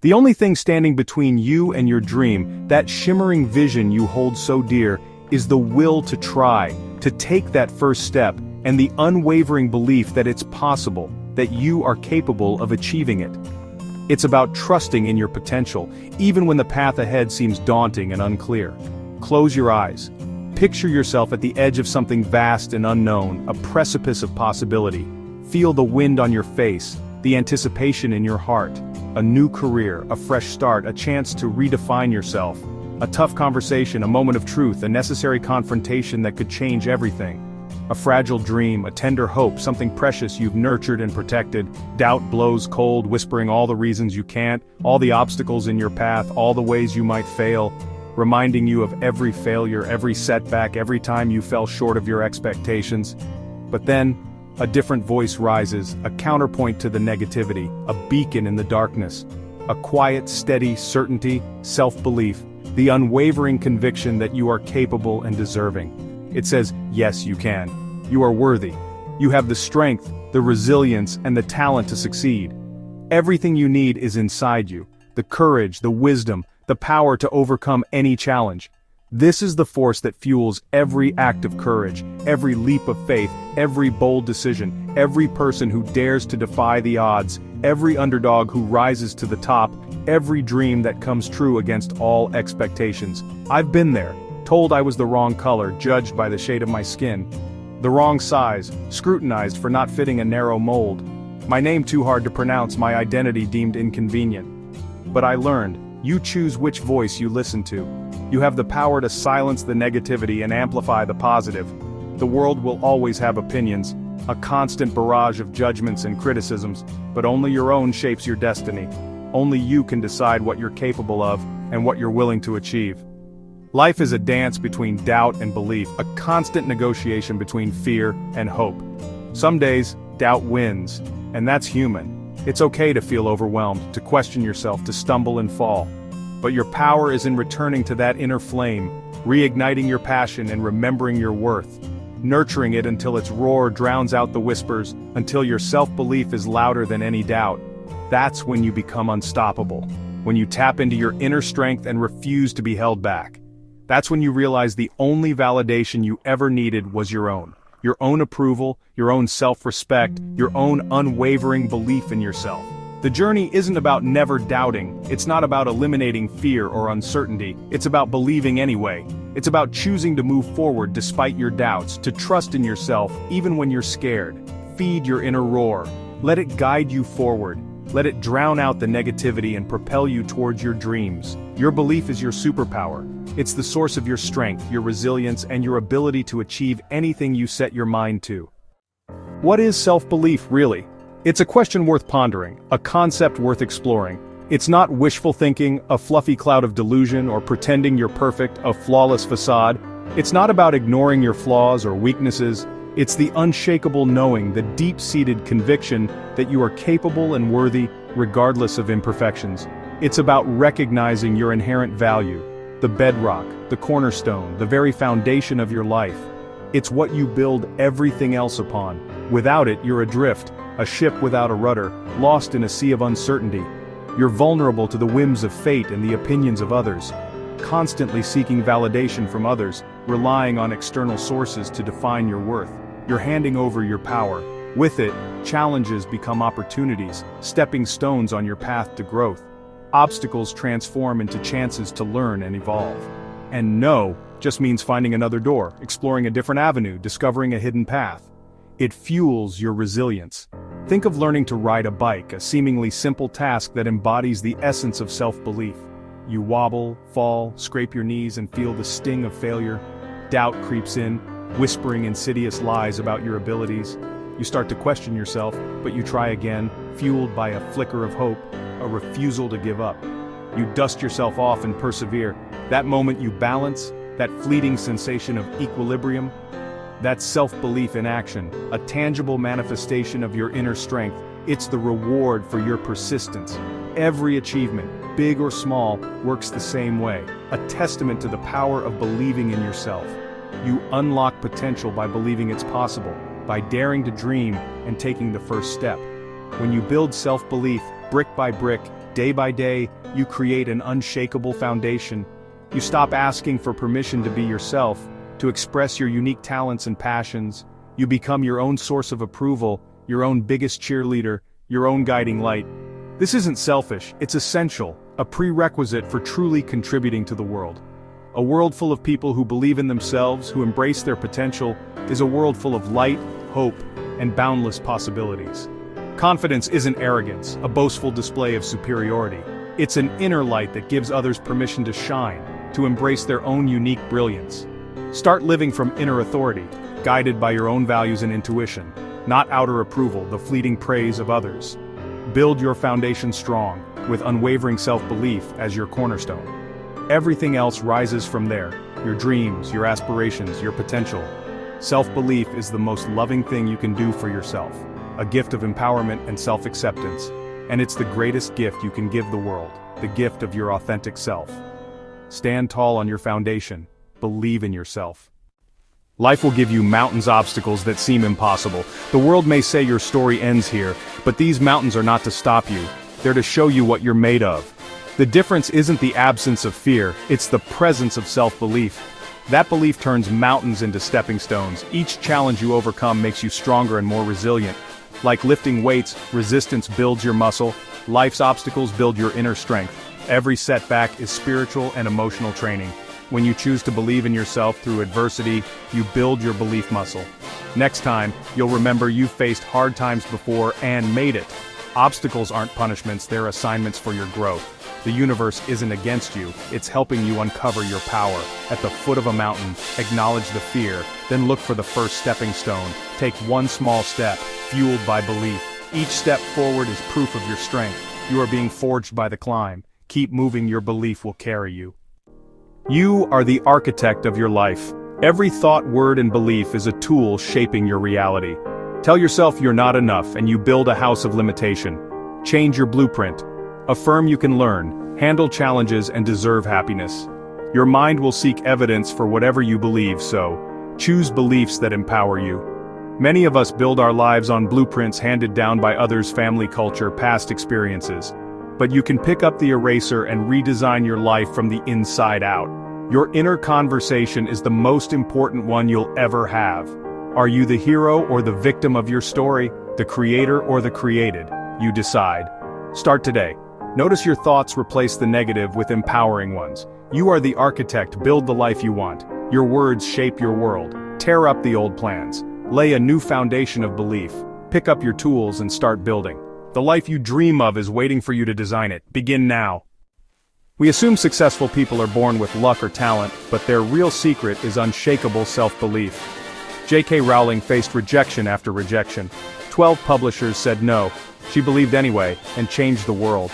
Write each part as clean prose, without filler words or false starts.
The only thing standing between you and your dream, that shimmering vision you hold so dear, is the will to try, to take that first step, and the unwavering belief that it's possible, that you are capable of achieving it. It's about trusting in your potential, even when the path ahead seems daunting and unclear. Close your eyes. Picture yourself at the edge of something vast and unknown, a precipice of possibility. Feel the wind on your face, the anticipation in your heart. A new career, a fresh start, a chance to redefine yourself. A tough conversation, a moment of truth, a necessary confrontation that could change everything. A fragile dream, a tender hope, something precious you've nurtured and protected. Doubt blows cold, whispering all the reasons you can't, all the obstacles in your path, all the ways you might fail, reminding you of every failure, every setback, every time you fell short of your expectations. But then, a different voice rises, a counterpoint to the negativity, a beacon in the darkness. A quiet, steady certainty, self-belief, the unwavering conviction that you are capable and deserving. It says, yes, you can. You are worthy. You have the strength, the resilience, and the talent to succeed. Everything you need is inside you. The courage, the wisdom, the power to overcome any challenge. This is the force that fuels every act of courage, every leap of faith, every bold decision, every person who dares to defy the odds, every underdog who rises to the top, every dream that comes true against all expectations. I've been there, told I was the wrong color, judged by the shade of my skin, the wrong size, scrutinized for not fitting a narrow mold, my name too hard to pronounce, my identity deemed inconvenient. But I learned, you choose which voice you listen to. You have the power to silence the negativity and amplify the positive. The world will always have opinions, a constant barrage of judgments and criticisms, but only your own shapes your destiny. Only you can decide what you're capable of and what you're willing to achieve. Life is a dance between doubt and belief, a constant negotiation between fear and hope. Some days, doubt wins, and that's human. It's okay to feel overwhelmed, to question yourself, to stumble and fall. But your power is in returning to that inner flame, reigniting your passion and remembering your worth, nurturing it until its roar drowns out the whispers, until your self-belief is louder than any doubt. That's when you become unstoppable, when you tap into your inner strength and refuse to be held back. That's when you realize the only validation you ever needed was your own approval, your own self-respect, your own unwavering belief in yourself. The journey isn't about never doubting, it's not about eliminating fear or uncertainty, it's about believing anyway. It's about choosing to move forward despite your doubts, to trust in yourself even when you're scared. Feed your inner roar. Let it guide you forward. Let it drown out the negativity and propel you towards your dreams. Your belief is your superpower. It's the source of your strength, your resilience, and your ability to achieve anything you set your mind to. What is self-belief, really? It's a question worth pondering, a concept worth exploring. It's not wishful thinking, a fluffy cloud of delusion, or pretending you're perfect, a flawless facade. It's not about ignoring your flaws or weaknesses. It's the unshakable knowing, the deep-seated conviction that you are capable and worthy, regardless of imperfections. It's about recognizing your inherent value, the bedrock, the cornerstone, the very foundation of your life. It's what you build everything else upon. Without it, you're adrift, a ship without a rudder, lost in a sea of uncertainty. You're vulnerable to the whims of fate and the opinions of others, constantly seeking validation from others, relying on external sources to define your worth. You're handing over your power. With it, challenges become opportunities, stepping stones on your path to growth. Obstacles transform into chances to learn and evolve. And no just means finding another door, exploring a different avenue, discovering a hidden path. It fuels your resilience. Think of learning to ride a bike, a seemingly simple task that embodies the essence of self-belief. You wobble, fall, scrape your knees and feel the sting of failure. Doubt creeps in, whispering insidious lies about your abilities. You start to question yourself, but you try again, fueled by a flicker of hope, a refusal to give up. You dust yourself off and persevere. That moment you balance, that fleeting sensation of equilibrium, that's self-belief in action, a tangible manifestation of your inner strength. It's the reward for your persistence. Every achievement, big or small, works the same way, a testament to the power of believing in yourself. You unlock potential by believing it's possible, by daring to dream and taking the first step. When you build self-belief, brick by brick, day by day, you create an unshakable foundation. You stop asking for permission to be yourself, to express your unique talents and passions. You become your own source of approval, your own biggest cheerleader, your own guiding light. This isn't selfish, it's essential, a prerequisite for truly contributing to the world. A world full of people who believe in themselves, who embrace their potential, is a world full of light, hope, and boundless possibilities. Confidence isn't arrogance, a boastful display of superiority. It's an inner light that gives others permission to shine, to embrace their own unique brilliance. Start living from inner authority, guided by your own values and intuition, not outer approval, the fleeting praise of others. Build your foundation strong, with unwavering self-belief as your cornerstone. Everything else rises from there, your dreams, your aspirations, your potential. Self-belief is the most loving thing you can do for yourself, a gift of empowerment and self-acceptance, and it's the greatest gift you can give the world, the gift of your authentic self. Stand tall on your foundation, believe in yourself. Life will give you mountains, obstacles that seem impossible. The world may say your story ends here, but these mountains are not to stop you, they're to show you what you're made of. The difference isn't the absence of fear, it's the presence of self-belief. That belief turns mountains into stepping stones. Each challenge you overcome makes you stronger and more resilient. Like lifting weights, resistance builds your muscle, life's obstacles build your inner strength. Every setback is spiritual and emotional training. When you choose to believe in yourself through adversity, you build your belief muscle. Next time, you'll remember you faced hard times before and made it. Obstacles aren't punishments, they're assignments for your growth. The universe isn't against you, it's helping you uncover your power. At the foot of a mountain, acknowledge the fear, then look for the first stepping stone. Take one small step, fueled by belief. Each step forward is proof of your strength. You are being forged by the climb. Keep moving, your belief will carry you. You are the architect of your life. Every thought, word, and belief is a tool shaping your reality. Tell yourself you're not enough and you build a house of limitation. Change your blueprint. Affirm you can learn, handle challenges, and deserve happiness. Your mind will seek evidence for whatever you believe, so choose beliefs that empower you. Many of us build our lives on blueprints handed down by others' family culture, past experiences. But you can pick up the eraser and redesign your life from the inside out. Your inner conversation is the most important one you'll ever have. Are you the hero or the victim of your story, the creator or the created? You decide. Start today. Notice your thoughts replace the negative with empowering ones. You are the architect, build the life you want. Your words shape your world. Tear up the old plans. Lay a new foundation of belief. Pick up your tools and start building. The life you dream of is waiting for you to design it. Begin now. We assume successful people are born with luck or talent, but their real secret is unshakable self-belief. J.K. Rowling faced rejection after rejection. 12 publishers said no. She believed anyway, and changed the world.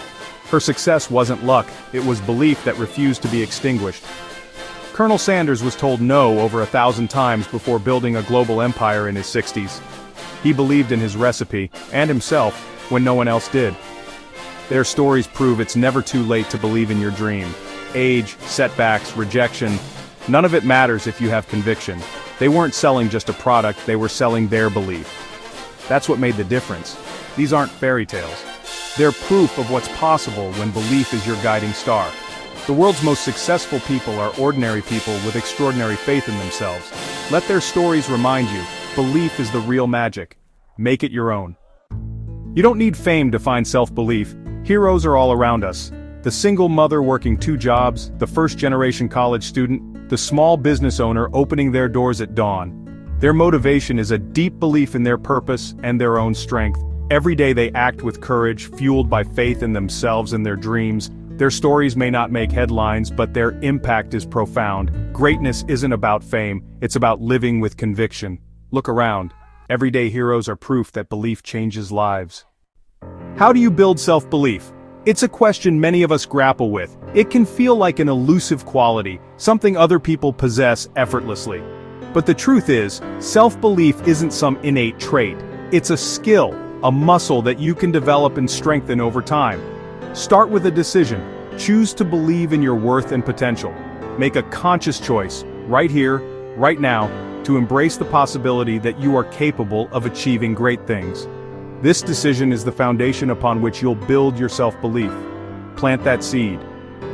Her success wasn't luck, it was belief that refused to be extinguished. Colonel Sanders was told no over 1,000 times before building a global empire in his 60s. He believed in his recipe, and himself, when no one else did. Their stories prove it's never too late to believe in your dream. Age, setbacks, rejection, none of it matters if you have conviction. They weren't selling just a product, they were selling their belief. That's what made the difference. These aren't fairy tales. They're proof of what's possible when belief is your guiding star. The world's most successful people are ordinary people with extraordinary faith in themselves. Let their stories remind you, belief is the real magic. Make it your own. You don't need fame to find self-belief. Heroes are all around us. The single mother working 2 jobs, the first-generation college student, the small business owner opening their doors at dawn. Their motivation is a deep belief in their purpose and their own strength. Every day they act with courage, fueled by faith in themselves and their dreams. Their stories may not make headlines, but their impact is profound. Greatness isn't about fame, it's about living with conviction. Look around. Everyday heroes are proof that belief changes lives. How do you build self-belief? It's a question many of us grapple with. It can feel like an elusive quality, something other people possess effortlessly. But the truth is, self-belief isn't some innate trait. It's a skill, a muscle that you can develop and strengthen over time. Start with a decision. Choose to believe in your worth and potential. Make a conscious choice, right here, right now, to embrace the possibility that you are capable of achieving great things. This decision is the foundation upon which you'll build your self-belief. Plant that seed.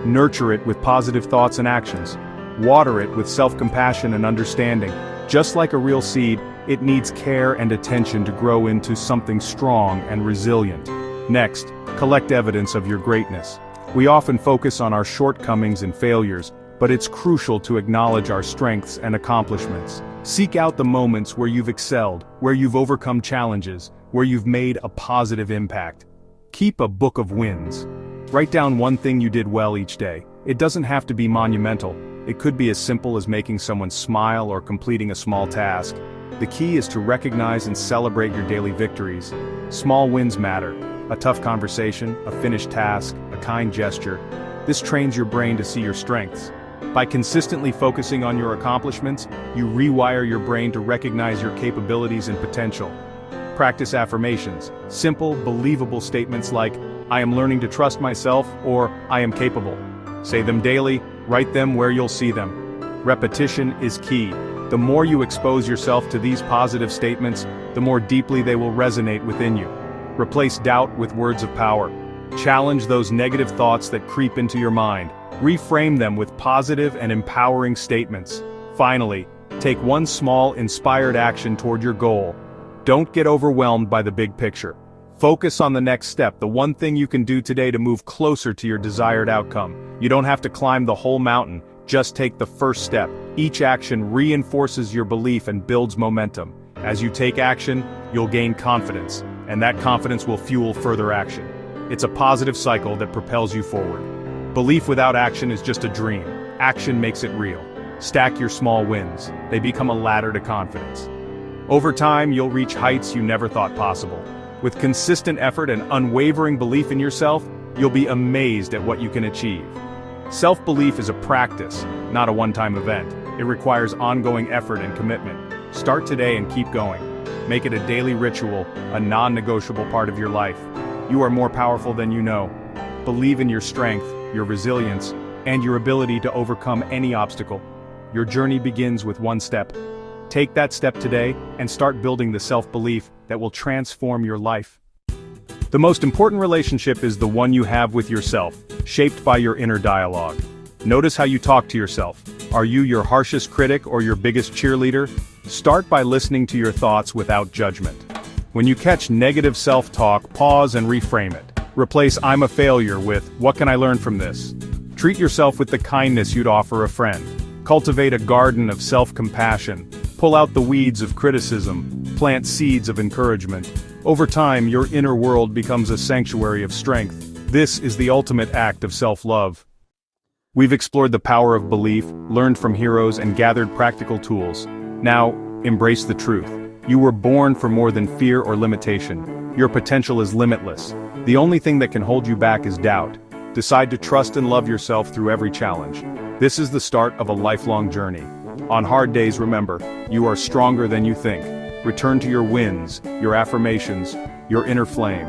Nurture it with positive thoughts and actions. Water it with self-compassion and understanding. Just like a real seed, it needs care and attention to grow into something strong and resilient. Next, collect evidence of your greatness. We often focus on our shortcomings and failures, but it's crucial to acknowledge our strengths and accomplishments. Seek out the moments where you've excelled, where you've overcome challenges, where you've made a positive impact. Keep a book of wins. Write down one thing you did well each day. It doesn't have to be monumental. It could be as simple as making someone smile or completing a small task. The key is to recognize and celebrate your daily victories. Small wins matter. A tough conversation, a finished task, a kind gesture. This trains your brain to see your strengths. By consistently focusing on your accomplishments, you rewire your brain to recognize your capabilities and potential. Practice affirmations, simple, believable statements like, "I am learning to trust myself," or "I am capable." Say them daily, write them where you'll see them. Repetition is key. The more you expose yourself to these positive statements, the more deeply they will resonate within you. Replace doubt with words of power. Challenge those negative thoughts that creep into your mind. Reframe them with positive and empowering statements. Finally, take one small, inspired action toward your goal. Don't get overwhelmed by the big picture. Focus on the next step, the one thing you can do today to move closer to your desired outcome. You don't have to climb the whole mountain, just take the first step. Each action reinforces your belief and builds momentum. As you take action, you'll gain confidence, and that confidence will fuel further action. It's a positive cycle that propels you forward. Belief without action is just a dream. Action makes it real. Stack your small wins. They become a ladder to confidence. Over time, you'll reach heights you never thought possible. With consistent effort and unwavering belief in yourself, you'll be amazed at what you can achieve. Self-belief is a practice, not a one-time event. It requires ongoing effort and commitment. Start today and keep going. Make it a daily ritual, a non-negotiable part of your life. You are more powerful than you know. Believe in your strength, your resilience, and your ability to overcome any obstacle. Your journey begins with one step. Take that step today and start building the self-belief that will transform your life. The most important relationship is the one you have with yourself, shaped by your inner dialogue. Notice how you talk to yourself. Are you your harshest critic or your biggest cheerleader? Start by listening to your thoughts without judgment. When you catch negative self-talk, pause and reframe it. Replace "I'm a failure" with "What can I learn from this?" Treat yourself with the kindness you'd offer a friend. Cultivate a garden of self-compassion. Pull out the weeds of criticism. Plant seeds of encouragement. Over time, your inner world becomes a sanctuary of strength. This is the ultimate act of self-love. We've explored the power of belief, learned from heroes, and gathered practical tools. Now, embrace the truth. You were born for more than fear or limitation. Your potential is limitless. The only thing that can hold you back is doubt. Decide to trust and love yourself through every challenge. This is the start of a lifelong journey. On hard days, remember, you are stronger than you think. Return to your wins, your affirmations, your inner flame.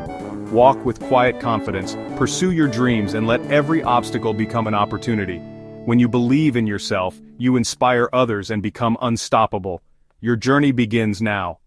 Walk with quiet confidence, pursue your dreams, and let every obstacle become an opportunity. When you believe in yourself, you inspire others and become unstoppable. Your journey begins now.